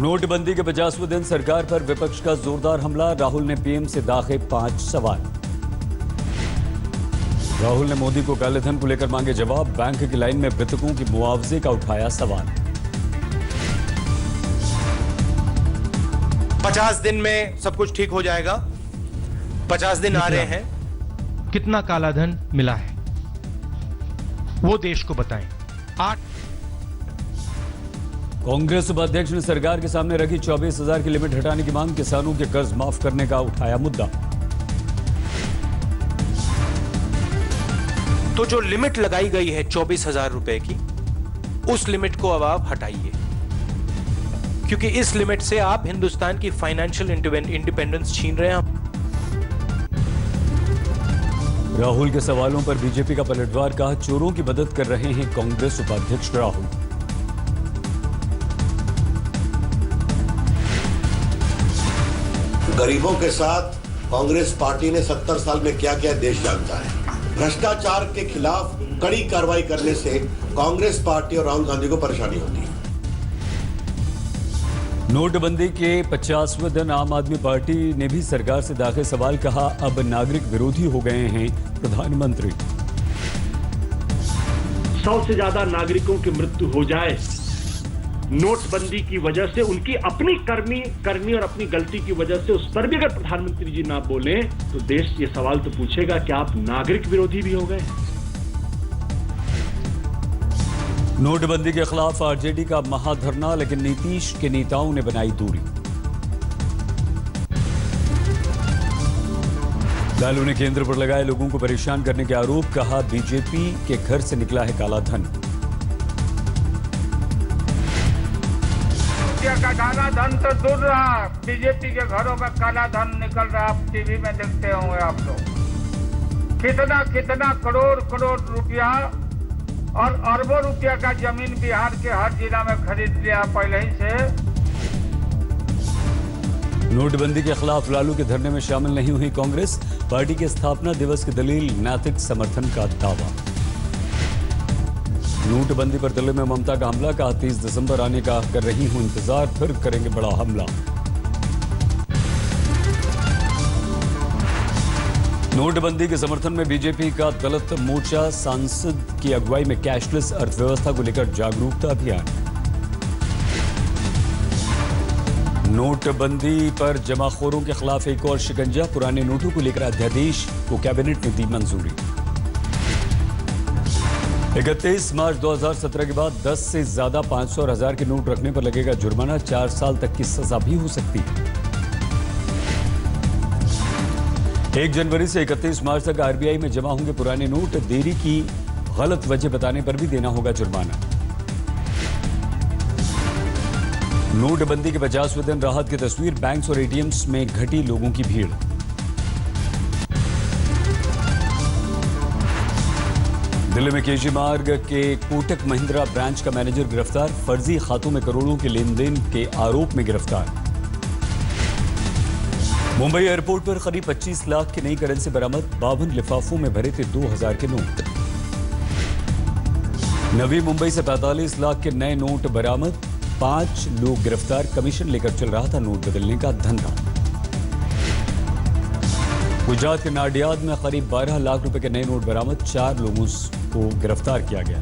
नोटबंदी के 50वें दिन सरकार पर विपक्ष का जोरदार हमला। राहुल ने पीएम से दागे 5 सवाल। राहुल ने मोदी को काले धन को लेकर मांगे जवाब। बैंक की लाइन में मृतकों की मुआवजे का उठाया सवाल। 50 दिन में सब कुछ ठीक हो जाएगा। 50 दिन आ रहे हैं। कितना काला धन मिला है वो देश को बताएं। 8 कांग्रेस उपाध्यक्ष ने सरकार के सामने रखी 24,000 की लिमिट हटाने की मांग। किसानों के कर्ज माफ करने का उठाया मुद्दा। तो जो लिमिट लगाई गई है 24,000 रुपए की, उस लिमिट को अब आप हटाइए, क्योंकि इस लिमिट से आप हिंदुस्तान की फाइनेंशियल इंडिपेंडेंस छीन रहे हैं। राहुल के सवालों पर बीजेपी का पलटवार। कहा चोरों की मदद कर रहे हैं कांग्रेस उपाध्यक्ष राहुल। गरीबों के साथ कांग्रेस पार्टी ने 70 साल में क्या किया देश जानता है। भ्रष्टाचार के खिलाफ कड़ी कार्रवाई करने से कांग्रेस पार्टी और राहुल गांधी को परेशानी होती है। नोटबंदी के 50वें दिन आम आदमी पार्टी ने भी सरकार से दागे सवाल। कहा अब नागरिक विरोधी हो गए हैं प्रधानमंत्री। 100 से ज्यादा नागरिकों की मृत्यु हो जाए नोटबंदी की वजह से, उनकी अपनी करनी और अपनी गलती की वजह से, उस पर भी अगर प्रधानमंत्री जी ना बोले तो देश ये सवाल तो पूछेगा कि आप नागरिक विरोधी भी हो गए। नोटबंदी के खिलाफ आरजेडी का महाधरना, लेकिन नीतीश के नेताओं ने बनाई दूरी। लालू ने केंद्र पर लगाए लोगों को परेशान करने के आरोप। कहा बीजेपी के घर से निकला है काला धन। का काला धन तो दूर रहा, बीजेपी के घरों में काला धन निकल रहा। आप टीवी में देखते होंगे आप लोग। कितना करोड़ रुपया और अरबों रुपया का जमीन बिहार के हर जिला में खरीद लिया पहले ही से। नोटबंदी के खिलाफ लालू के धरने में शामिल नहीं हुई कांग्रेस। पार्टी के स्थापना दिवस की दलील नैतिक समर्थन का दावा। नोटबंदी पर दिल्ली में ममता का हमला। कहा 30 दिसंबर आने का कर रही हूं इंतजार, फिर करेंगे बड़ा हमला। नोटबंदी के समर्थन में बीजेपी का दलित मोर्चा। सांसद की अगुवाई में कैशलेस अर्थव्यवस्था को लेकर जागरूकता अभियान। नोटबंदी पर जमाखोरों के खिलाफ एक और शिकंजा। पुराने नोटों को लेकर अध्यादेश को कैबिनेट ने दी मंजूरी। 31 मार्च 2017 के बाद 10 से ज्यादा 500 और 1000 के नोट रखने पर लगेगा जुर्माना। 4 साल तक की सजा भी हो सकती है। 1 जनवरी से 31 मार्च तक आरबीआई में जमा होंगे पुराने नोट। देरी की गलत वजह बताने पर भी देना होगा जुर्माना। नोटबंदी के 50वें दिन राहत की तस्वीर। बैंक्स और एटीएम्स में घटी लोगों की भीड़। दिल्ली में केजी मार्ग के कोटक महिंद्रा ब्रांच का मैनेजर गिरफ्तार। फर्जी खातों में करोड़ों के लेन देन के आरोप में गिरफ्तार। मुंबई एयरपोर्ट पर करीब 25 लाख की नई करेंसी बरामद। 52 लिफाफों में भरे थे 2000 के नोट। नवी मुंबई से 45 लाख के नए नोट बरामद। 5 लोग गिरफ्तार। कमीशन लेकर चल रहा था नोट बदलने का धंधा। गुजरात के नाडियाद में करीब 12 लाख रुपए के नए नोट बरामद। 4 लोगों को गिरफ्तार किया गया।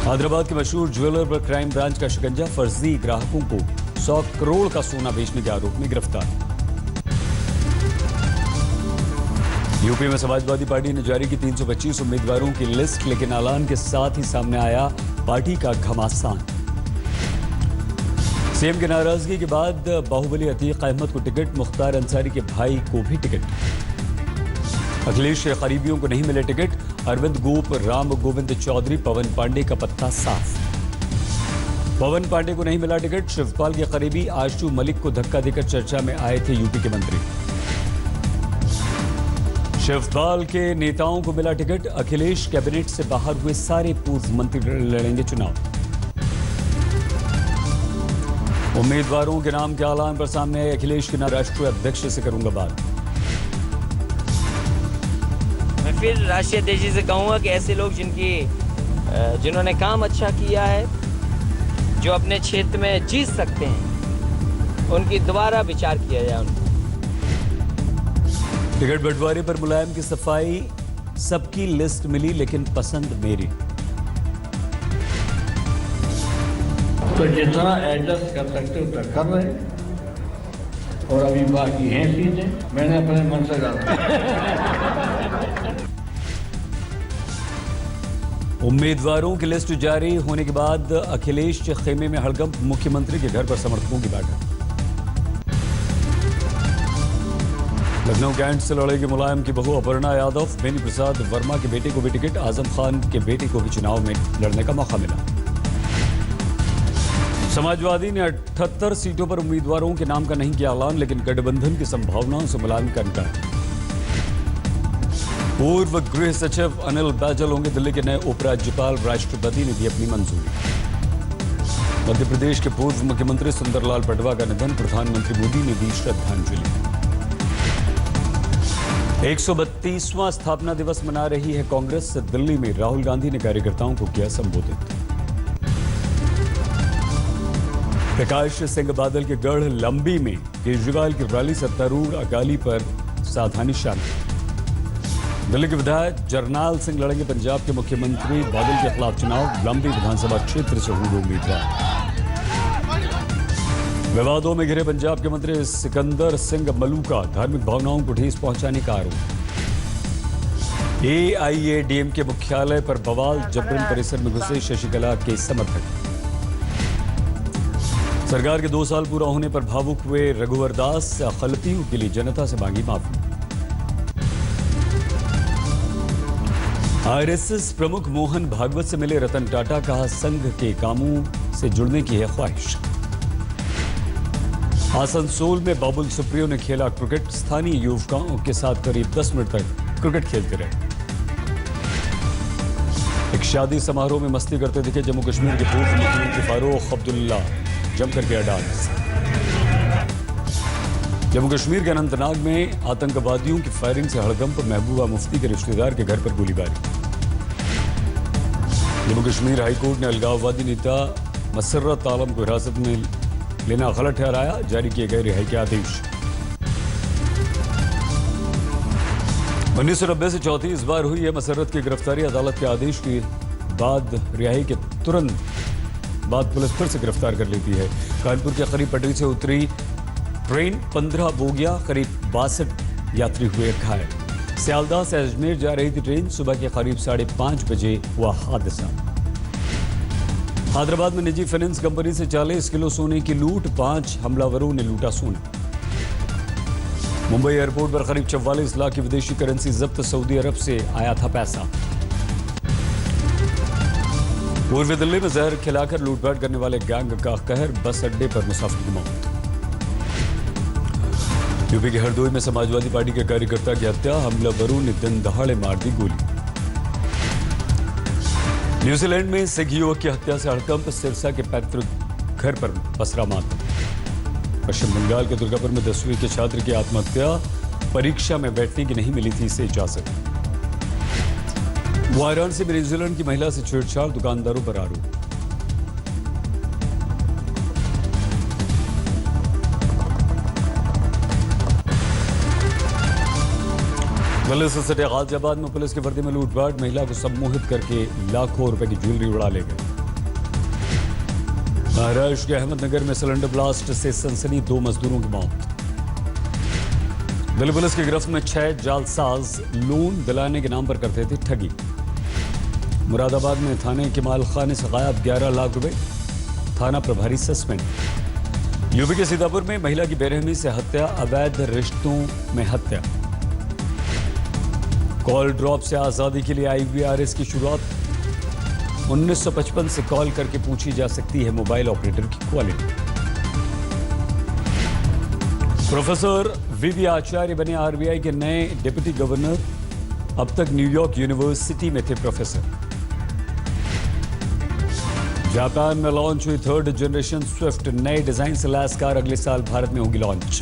हैदराबाद के मशहूर ज्वेलर पर क्राइम ब्रांच का शिकंजा। फर्जी ग्राहकों को 100 करोड़ का सोना बेचने के आरोप में गिरफ्तार। यूपी में समाजवादी पार्टी ने जारी की 325 उम्मीदवारों की लिस्ट, लेकिन ऐलान के साथ ही सामने आया पार्टी का घमासान। सीएम की नाराजगी के बाद बाहुबली अतीक अहमद को टिकट। मुख्तार अंसारी के भाई को भी टिकट। अखिलेश के करीबियों को नहीं मिले टिकट। अरविंद गोप, राम गोविंद चौधरी, पवन पांडे का पत्ता साफ। पवन पांडे को नहीं मिला टिकट। शिवपाल के करीबी आशु मलिक को धक्का देकर चर्चा में आए थे यूपी के मंत्री। शिवपाल के नेताओं को मिला टिकट। अखिलेश कैबिनेट से बाहर हुए सारे पूर्व मंत्री लड़ेंगे चुनाव। उम्मीदवारों के नाम के ऐलान पर सामने आए अखिलेश के नाम। राष्ट्रीय अध्यक्ष से करूंगा बात। मैं फिर राष्ट्रीय अध्यक्ष से कहूंगा कि ऐसे लोग जिन्होंने काम अच्छा किया है, जो अपने क्षेत्र में जीत सकते हैं उनकी दोबारा विचार किया जाए उनको। टिकट बंटवारे पर मुलायम की सफाई, सबकी लिस्ट मिली लेकिन पसंद मेरी। तो जितना एडजस्ट कर सकते उतना कर रहे हैं और अभी बाकी हैं सीटें, मैंने अपने मन से डाला। उम्मीदवारों की लिस्ट जारी होने के बाद अखिलेश के खेमे में हड़कंप, मुख्यमंत्री के घर पर समर्थकों की बैठक। लखनऊ कैंट से लड़ेगी मुलायम की बहू अपर्णा यादव, बेनी प्रसाद वर्मा के बेटे को भी टिकट, आजम खान के बेटे को भी चुनाव में लड़ने का मौका मिला। समाजवादी ने 78 सीटों पर उम्मीदवारों के नाम का नहीं किया ऐलान, लेकिन गठबंधन की संभावनाओं से मुलायम का इनकार। पूर्व गृह सचिव अनिल बैजल होंगे दिल्ली के नए उपराज्यपाल, राष्ट्रपति ने दी अपनी मंजूरी। मध्य प्रदेश के पूर्व मुख्यमंत्री सुंदरलाल पटवा का निधन, प्रधानमंत्री मोदी ने दी श्रद्धांजलि। 132वां स्थापना दिवस मना रही है कांग्रेस, दिल्ली में राहुल गांधी ने कार्यकर्ताओं को किया संबोधित। प्रकाश सिंह बादल के गढ़ लंबी में केजरीवाल की रैली, सत्तारूढ़ अकाली पर सावधानी शामिल। दिल्ली के विधायक जरनाल सिंह लड़ेंगे पंजाब के मुख्यमंत्री बादल के खिलाफ चुनाव, लंबी विधानसभा क्षेत्र से होंगे उम्मीदवार। विवादों में घिरे पंजाब के मंत्री सिकंदर सिंह मलूका, धार्मिक भावनाओं को ठेस पहुंचाने का आरोप। AIADMK मुख्यालय पर बवाल, जबरन परिसर में घुसे शशिकला के समर्थक। सरकार के 2 साल पूरा होने पर भावुक हुए रघुवर दास, गलतियों के लिए जनता से मांगी माफी। RSS प्रमुख मोहन भागवत से मिले रतन टाटा, कहा संघ के कामों से जुड़ने की है ख्वाहिश। आसनसोल में बाबुल सुप्रियो ने खेला क्रिकेट, स्थानीय युवकों के साथ करीब 10 मिनट तक क्रिकेट खेलते रहे। एक शादी समारोह में मस्ती करते दिखे जम्मू कश्मीर के पूर्व मुख्यमंत्री फारूक अब्दुल्ला, जमकर किया डांस। जम्मू कश्मीर के अनंतनाग में आतंकवादियों की फायरिंग से हड़कंप, महबूबा मुफ्ती के रिश्तेदार के घर पर गोलीबारी। जम्मू कश्मीर हाईकोर्ट ने अलगाववादी नेता मसर्रत आलम को हिरासत में लेना गलत ठहराया, जारी किए गए रिहाई के आदेश। 1990 से 34 बार हुई है मसर्रत की गिरफ्तारी, अदालत के आदेश के बाद रिहाई के तुरंत बाद पुलिस फिर से गिरफ्तार कर लेती है। कानपुर के करीब पटरी से उतरी ट्रेन, 15 बोगियां, करीब 62 यात्री हुए घायल। सियालदाह से अजमेर जा रही थी ट्रेन, सुबह के करीब 5:30 बजे हुआ हादसा। हैदराबाद में निजी फाइनेंस कंपनी से 40 किलो सोने की लूट, 5 हमलावरों ने लूटा सोना। मुंबई एयरपोर्ट पर करीब 44 लाख की विदेशी करेंसी जब्त, सऊदी अरब से आया था पैसा। पूर्वी दिल्ली में जहर खिलाकर लूटपाट करने वाले गैंग का कहर, बस अड्डे पर मुसाफिर की मौत। यूपी के हरदोई में समाजवादी पार्टी के कार्यकर्ता की हत्या, हमलावरों ने दिन दहाड़े मार दी गोली। न्यूजीलैंड में सिख युवक की हत्या से हड़कंप, सिरसा के पैतृक घर पर पसरा मातम। पश्चिम बंगाल के दुर्गापुर में 10वीं के छात्र की आत्महत्या, परीक्षा में बैठने की नहीं मिली थी इसे इजाजत। वाराणसी में न्यूजीलैंड की महिला से छेड़छाड़, दुकानदारों पर आरोप। दिल्ली से सटे गाजियाबाद में पुलिस की वर्दी में लूटपाट, महिला को सम्मोहित करके लाखों रुपए की ज्वेलरी उड़ा ले गए। महाराष्ट्र के अहमदनगर में सिलेंडर ब्लास्ट से सनसनी, 2 मजदूरों की मौत। दिल्ली पुलिस की गिरफ्त में 6 जालसाज लोन दिलाने के नाम पर करते थे ठगी। मुरादाबाद में थाने के मालखाने से गायब 11 लाख रुपए, थाना प्रभारी सस्पेंड। यूपी के सीतापुर में महिला की बेरहमी से हत्या, अवैध रिश्तों में हत्या। कॉल ड्रॉप से आजादी के लिए IVRS की शुरुआत, 1955 से कॉल करके पूछी जा सकती है मोबाइल ऑपरेटर की क्वालिटी। प्रोफेसर VV आचार्य बने RBI के नए डिप्टी गवर्नर, अब तक न्यूयॉर्क यूनिवर्सिटी में थे प्रोफेसर। जापान में लॉन्च हुई 3rd जनरेशन स्विफ्ट, नए डिजाइन से लैस कार अगले साल भारत में होगी लॉन्च।